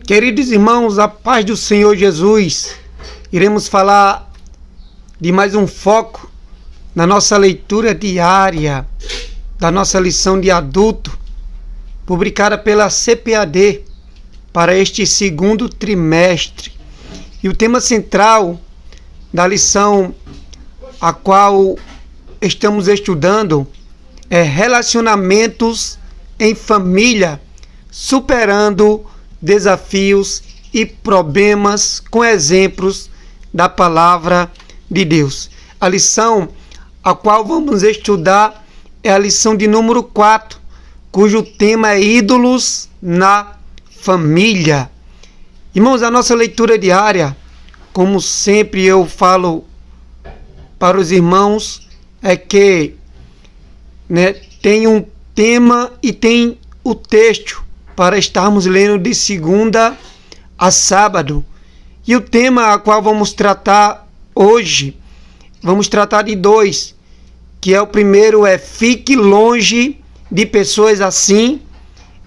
Queridos irmãos, a paz do Senhor Jesus, iremos falar de mais um foco na nossa leitura diária da nossa lição de adulto, publicada pela CPAD para este segundo trimestre. E o tema central da lição a qual estamos estudando é relacionamentos em família, superando desafios e problemas com exemplos da palavra de Deus. A lição a qual vamos estudar é a lição de número 4, cujo tema é ídolos na família. Irmãos, a nossa leitura diária, como sempre eu falo para os irmãos, é que tem um tema e tem o texto para estarmos lendo de segunda a sábado. E o tema a qual vamos tratar hoje, vamos tratar de dois, que é o primeiro é fique longe de pessoas assim,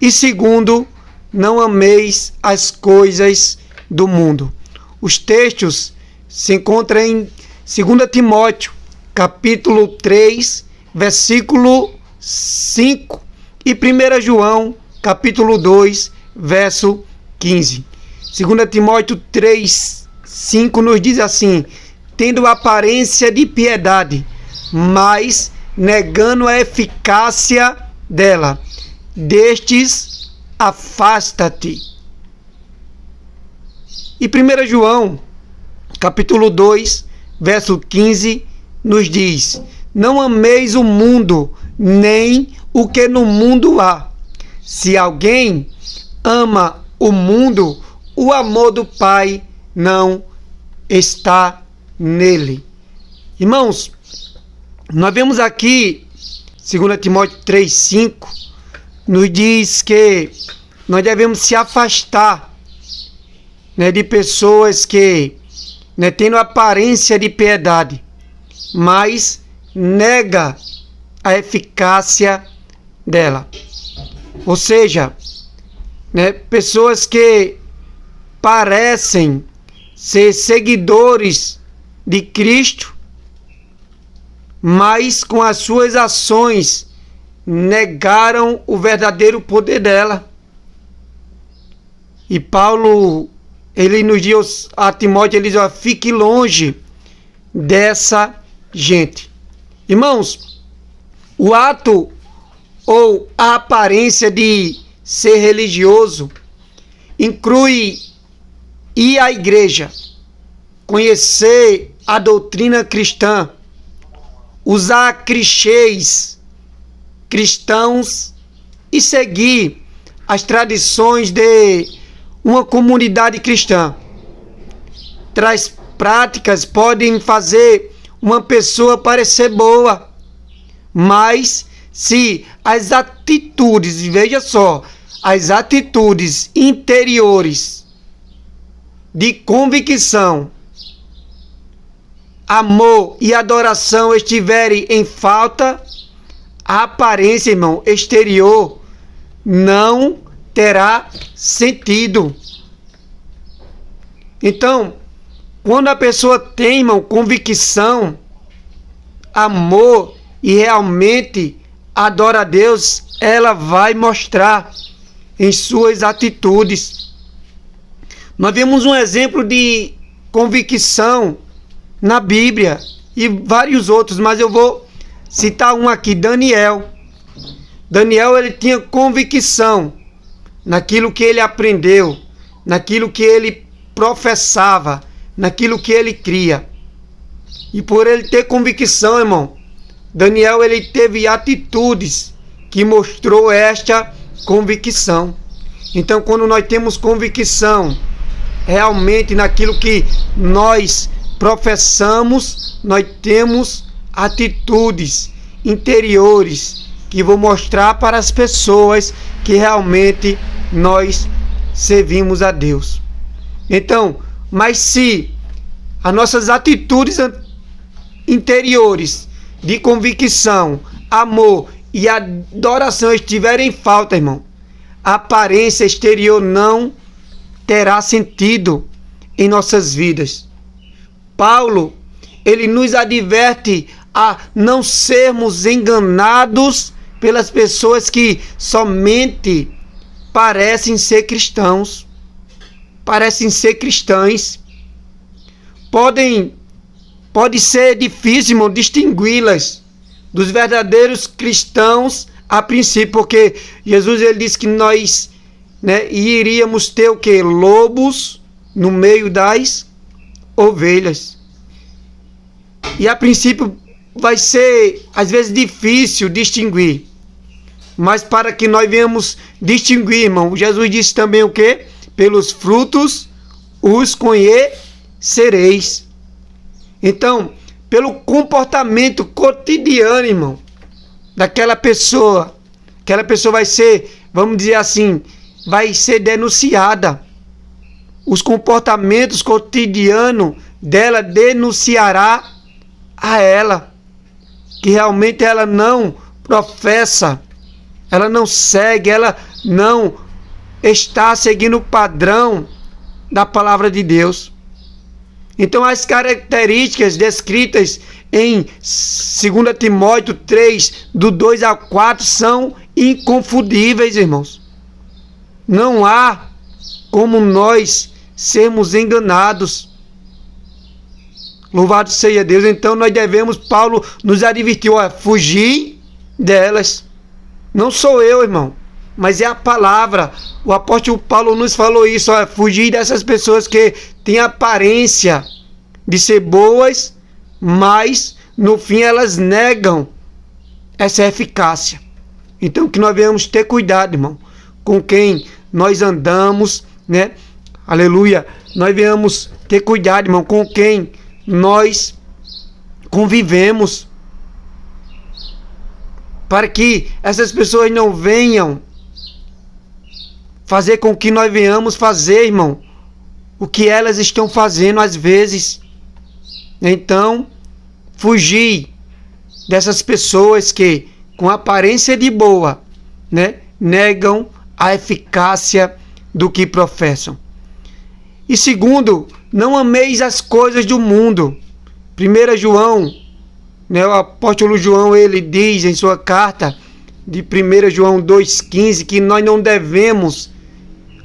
e segundo, não ameis as coisas do mundo. Os textos se encontram em 2 Timóteo, capítulo 3, versículo 5, e 1 João, capítulo 2, verso 15. 2 Timóteo 3, 5 nos diz assim: tendo aparência de piedade, mas negando a eficácia dela, destes afasta-te. E 1 João, capítulo 2, verso 15, nos diz: não ameis o mundo, nem o que no mundo há. Se alguém ama o mundo, o amor do Pai não está nele. Irmãos, nós vemos aqui, 2 Timóteo 3,5, nos diz que nós devemos se afastar de pessoas que tendo aparência de piedade, mas nega a eficácia dela. Ou seja, pessoas que parecem ser seguidores de Cristo, mas com as suas ações negaram o verdadeiro poder dela. E Paulo, ele nos diz a Timóteo, ele diz: fique longe dessa gente. Irmãos, o ato ou a aparência de ser religioso inclui ir à igreja, conhecer a doutrina cristã, usar clichês cristãos e seguir as tradições de uma comunidade cristã. Tais práticas podem fazer uma pessoa parecer boa, mas se as atitudes, veja só, as atitudes interiores de convicção, amor e adoração estiverem em falta, a aparência, irmão, exterior não terá sentido. Então, quando a pessoa tem, irmão, convicção, amor e realmente adora a Deus, ela vai mostrar em suas atitudes. Nós vemos um exemplo de convicção na Bíblia e vários outros, mas eu vou citar um aqui, Daniel. Daniel, ele tinha convicção naquilo que ele aprendeu, naquilo que ele professava, naquilo que ele cria. E por ele ter convicção, irmão, Daniel, ele teve atitudes que mostrou esta convicção. Então, quando nós temos convicção realmente naquilo que nós professamos, nós temos atitudes interiores que vão mostrar para as pessoas que realmente nós servimos a Deus. Então, mas se as nossas atitudes interiores de convicção, amor e adoração estiverem em falta, irmão, a aparência exterior não terá sentido em nossas vidas. Paulo, ele nos adverte a não sermos enganados pelas pessoas que somente parecem ser cristãos, parecem ser cristãs. Pode ser difícil, irmão, distingui-las dos verdadeiros cristãos a princípio, porque Jesus ele disse que nós, iríamos ter o quê? Lobos no meio das ovelhas. E a princípio vai ser às vezes difícil distinguir. Mas para que nós venhamos distinguir, irmão, Jesus disse também o quê? Pelos frutos os conhecereis. Então, pelo comportamento cotidiano, irmão, daquela pessoa, aquela pessoa vai ser, vamos dizer assim, vai ser denunciada. Os comportamentos cotidianos dela denunciará a ela que realmente ela não professa, ela não segue, ela não está seguindo o padrão da palavra de Deus. Então as características descritas em 2 Timóteo 3, do 2 a 4, são inconfundíveis, irmãos. Não há como nós sermos enganados. Louvado seja Deus. Então nós devemos, Paulo nos advertiu, fugir delas. Não sou eu, irmão, mas é a palavra. O apóstolo Paulo nos falou isso, fugir dessas pessoas que têm aparência de ser boas, mas no fim elas negam essa eficácia. Então que nós venhamos ter cuidado, irmão, com quem nós andamos, Aleluia. Nós venhamos ter cuidado, irmão, com quem nós convivemos, para que essas pessoas não venham fazer com que nós venhamos fazer, irmão, o que elas estão fazendo às vezes. Então, fugir dessas pessoas que, com aparência de boa, negam a eficácia do que professam. E segundo, não ameis as coisas do mundo. 1 João, o apóstolo João, ele diz em sua carta de 1 João 2,15 que nós não devemos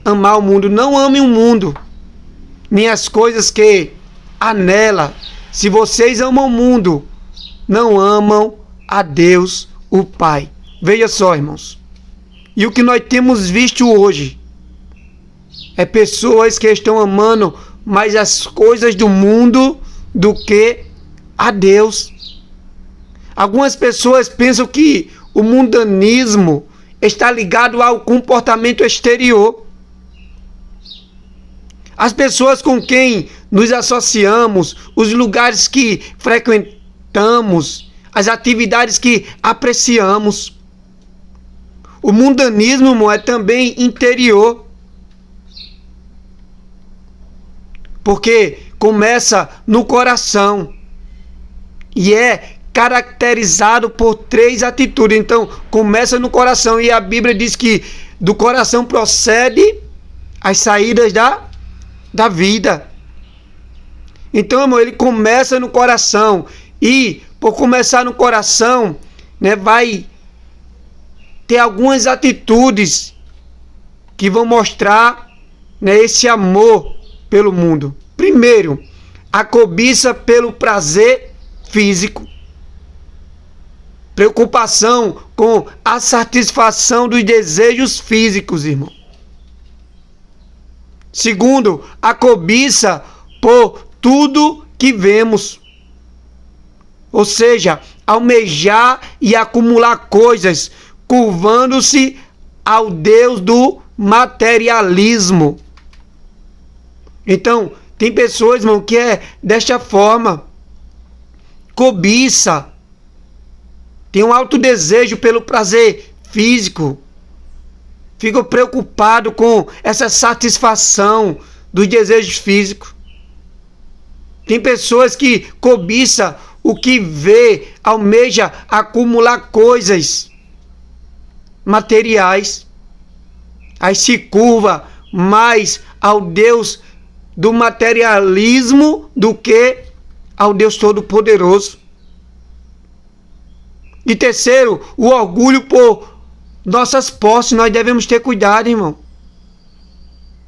amar o mundo. Não ame o mundo, nem as coisas que há nela. Se vocês amam o mundo, não amam a Deus, o Pai. Veja só, irmãos. E o que nós temos visto hoje é pessoas que estão amando mais as coisas do mundo do que a Deus. Algumas pessoas pensam que o mundanismo está ligado ao comportamento exterior. As pessoas com quem nos associamos, os lugares que frequentamos, as atividades que apreciamos. O mundanismo, irmão, é também interior. Porque começa no coração e é caracterizado por 3 atitudes. Então, começa no coração, e a Bíblia diz que do coração procede as saídas da vida. Então, irmão, ele começa no coração, e por começar no coração, vai ter algumas atitudes que vão mostrar esse amor pelo mundo. Primeiro, a cobiça pelo prazer físico. Preocupação com a satisfação dos desejos físicos, irmão. Segundo, a cobiça por tudo que vemos. Ou seja, almejar e acumular coisas, curvando-se ao Deus do materialismo. Então, tem pessoas, irmão, que é desta forma. Cobiça. Tem um alto desejo pelo prazer físico. Fica preocupado com essa satisfação dos desejos físicos. Tem pessoas que cobiçam o que vê, almeja acumular coisas materiais. Aí se curva mais ao Deus do materialismo do que ao Deus Todo-Poderoso. E terceiro, o orgulho por nossas posses. Nós devemos ter cuidado, irmão.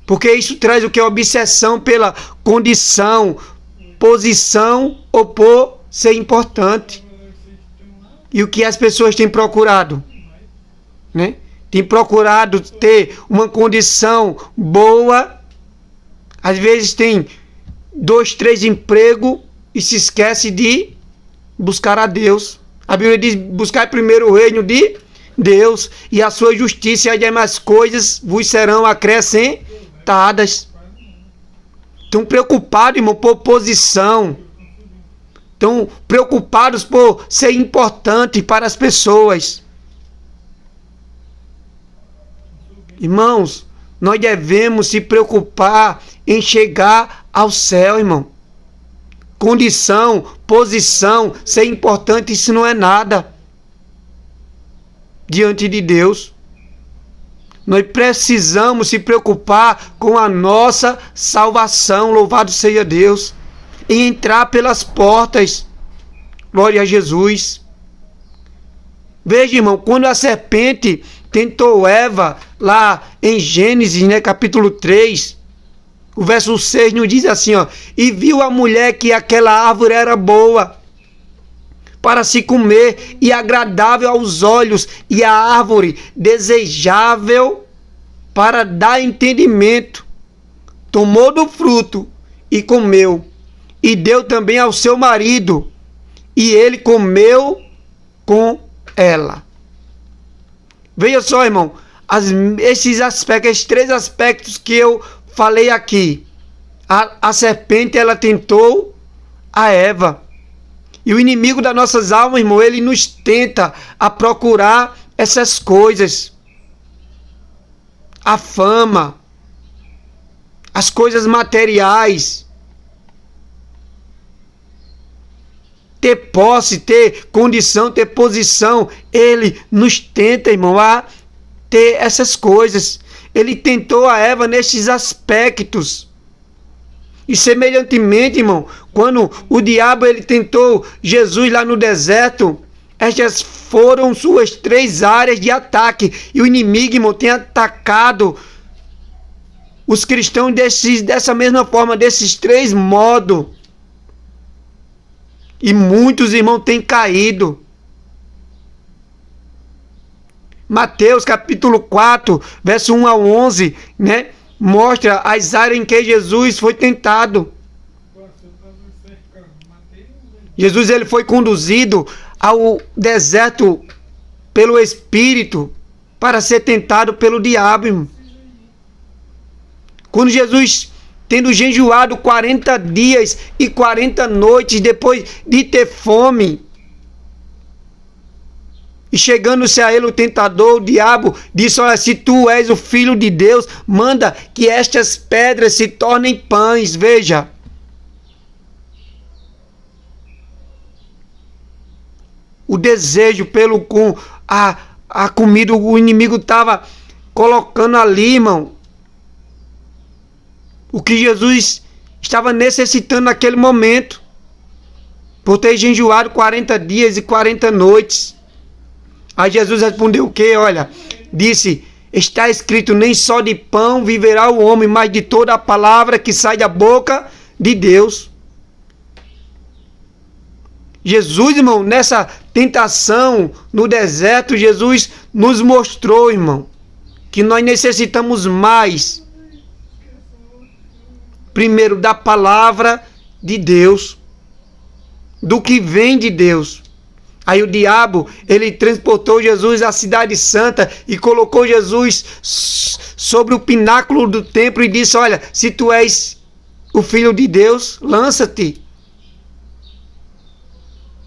Porque isso traz o que? Obsessão pela condição, posição ou por ser importante. E o que as pessoas têm procurado? Né? Tem procurado ter uma condição boa. Às vezes tem 2, 3 empregos e se esquece de buscar a Deus. A Bíblia diz: buscar primeiro o reino de Deus e a sua justiça, e as demais coisas vos serão acrescentadas. Estão preocupados, irmão, por posição. Estão preocupados por ser importante para as pessoas. Irmãos, nós devemos se preocupar em chegar ao céu, irmão. Condição, posição, ser importante, isso não é nada diante de Deus. Nós precisamos se preocupar com a nossa salvação, louvado seja Deus, e entrar pelas portas. Glória a Jesus. Veja, irmão, quando a serpente tentou Eva, lá em Gênesis, né, capítulo 3, o verso 6 nos diz assim, ó: e viu a mulher que aquela árvore era boa para se comer e agradável aos olhos, e a árvore desejável para dar entendimento. Tomou do fruto e comeu, e deu também ao seu marido, e ele comeu com ela. Veja só, irmão, esses aspectos, esses 3 aspectos que eu falei aqui. A serpente, ela tentou a Eva. E o inimigo das nossas almas, irmão, ele nos tenta a procurar essas coisas. A fama, as coisas materiais. Ter posse, ter condição, ter posição. Ele nos tenta, irmão, a ter essas coisas. Ele tentou a Eva nesses aspectos. E semelhantemente, irmão, quando o diabo ele tentou Jesus lá no deserto, estas foram suas 3 áreas de ataque. E o inimigo, irmão, tem atacado os cristãos dessa mesma forma, desses 3 modos. E muitos, irmãos, têm caído. Mateus capítulo 4, verso 1 ao 11, né? Mostra as áreas em que Jesus foi tentado. Jesus ele foi conduzido ao deserto pelo Espírito para ser tentado pelo diabo, irmão. Quando Jesus, tendo jejuado 40 dias e 40 noites, depois de ter fome, e chegando-se a ele o tentador, o diabo, disse: olha, se tu és o Filho de Deus, manda que estas pedras se tornem pães. Veja. O desejo pelo com a comida, o inimigo estava colocando ali, irmão. O que Jesus estava necessitando naquele momento. Por ter jejuado 40 dias e 40 noites. Aí Jesus respondeu o quê? Olha, disse: está escrito, nem só de pão viverá o homem, mas de toda a palavra que sai da boca de Deus. Jesus, irmão, nessa tentação no deserto, Jesus nos mostrou, irmão, que nós necessitamos mais, primeiro, da palavra de Deus, do que vem de Deus. Aí o diabo, ele transportou Jesus à cidade santa e colocou Jesus sobre o pináculo do templo e disse: olha, se tu és o Filho de Deus, lança-te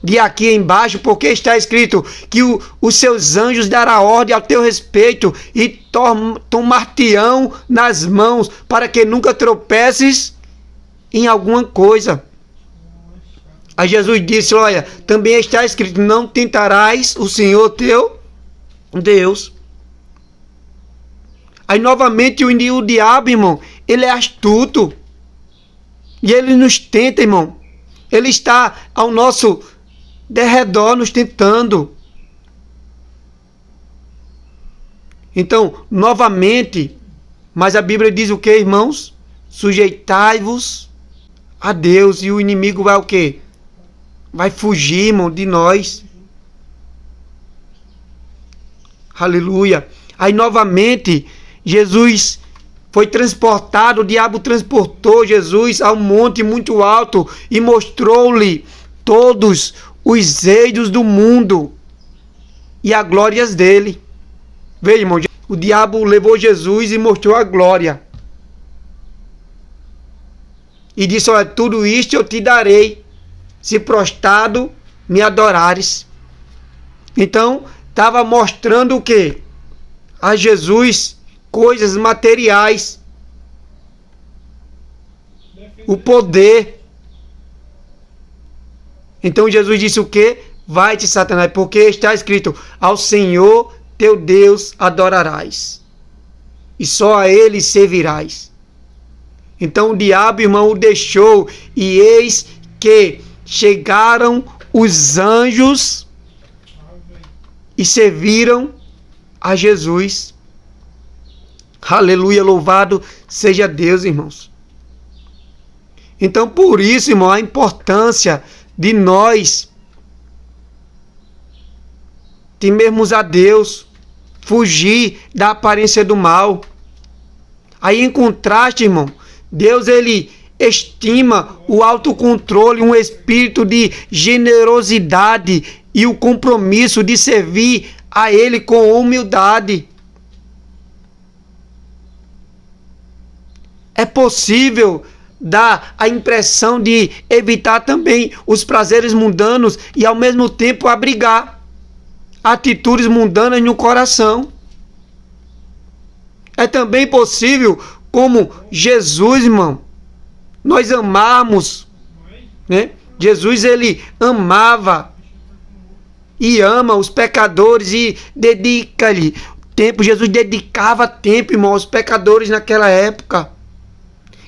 de aqui embaixo, porque está escrito que os seus anjos dará ordem ao teu respeito e tomar-te-ão nas mãos para que nunca tropeces em alguma coisa. Aí Jesus disse: olha, também está escrito, não tentarás o Senhor teu Deus. Aí novamente o diabo, irmão, ele é astuto. E ele nos tenta, irmão. Ele está ao nosso derredor nos tentando. Então, novamente, mas a Bíblia diz o que, irmãos? Sujeitai-vos a Deus, e o inimigo vai o quê? Vai fugir, irmão, de nós. Aleluia. Aí novamente, Jesus foi transportado, o diabo transportou Jesus a um monte muito alto e mostrou-lhe todos os reinos do mundo e as glórias dele. Veja, irmão, o diabo levou Jesus e mostrou a glória. E disse, olha, tudo isto eu te darei, se prostrado me adorares. Então, estava mostrando o quê? A Jesus coisas materiais. O poder. Então Jesus disse o quê? Vai-te, Satanás, porque está escrito, ao Senhor teu Deus adorarás, e só a ele servirás. Então o diabo, irmão, o deixou, e eis que chegaram os anjos e serviram a Jesus. Aleluia, louvado seja Deus, irmãos. Então por isso, irmão, a importância de nós temermos a Deus, fugir da aparência do mal. Aí em contraste, irmão, Deus ele estima o autocontrole, um espírito de generosidade e o compromisso de servir a Ele com humildade. É possível dar a impressão de evitar também os prazeres mundanos e ao mesmo tempo abrigar atitudes mundanas no coração. É também possível, como Jesus, irmão, nós amamos, né? Jesus ele amava e ama os pecadores e dedica-lhe tempo. Jesus dedicava tempo, irmão, aos pecadores naquela época.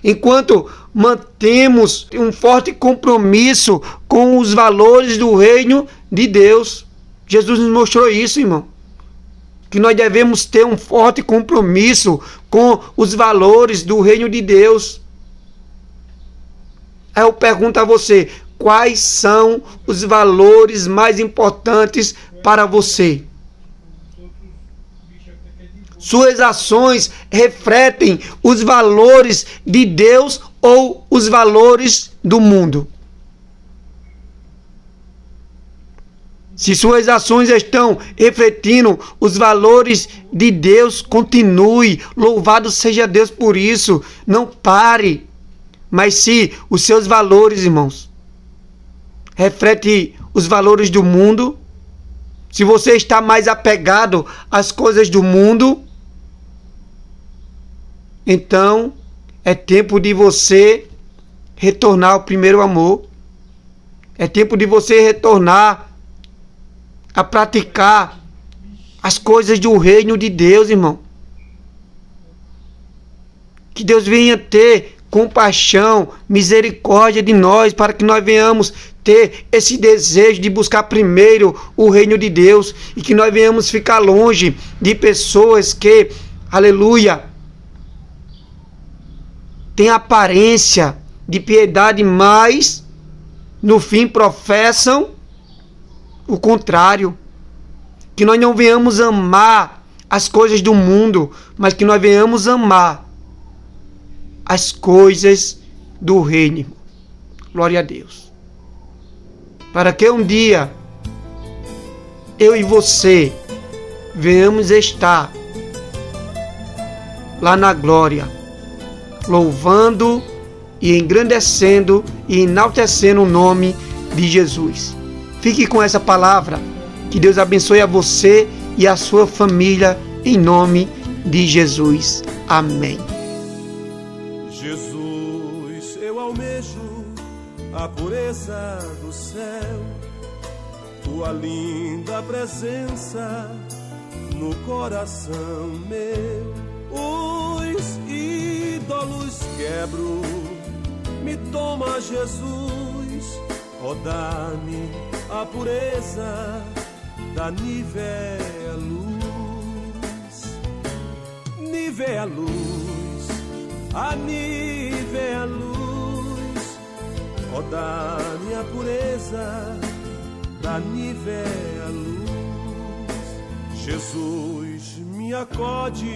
Enquanto mantemos um forte compromisso com os valores do reino de Deus. Jesus nos mostrou isso, irmão. Que nós devemos ter um forte compromisso com os valores do reino de Deus. Aí eu pergunto a você, quais são os valores mais importantes para você? Suas ações refletem os valores de Deus ou os valores do mundo? Se suas ações estão refletindo os valores de Deus, continue. Louvado seja Deus por isso. Não pare. Mas se os seus valores, irmãos, refletem os valores do mundo, se você está mais apegado às coisas do mundo, então é tempo de você retornar ao primeiro amor. É tempo de você retornar a praticar as coisas do reino de Deus, irmão. Que Deus venha ter compaixão, misericórdia de nós, para que nós venhamos ter esse desejo de buscar primeiro o reino de Deus e que nós venhamos ficar longe de pessoas que, aleluia, têm aparência de piedade, mas no fim professam o contrário. Que nós não venhamos amar as coisas do mundo, mas que nós venhamos amar as coisas do reino. Glória a Deus. Para que um dia eu e você venhamos estar lá na glória, louvando e engrandecendo e enaltecendo o nome de Jesus. Fique com essa palavra. Que Deus abençoe a você e a sua família, em nome de Jesus. Amém. Jesus, eu almejo a pureza do céu, tua linda presença no coração meu. os ídolos quebro. Me toma, Jesus, ó, dá-me a pureza da nívea luz. Nívea luz, a nívea luz, ó, dá-me a pureza da nívea luz. Jesus, me acode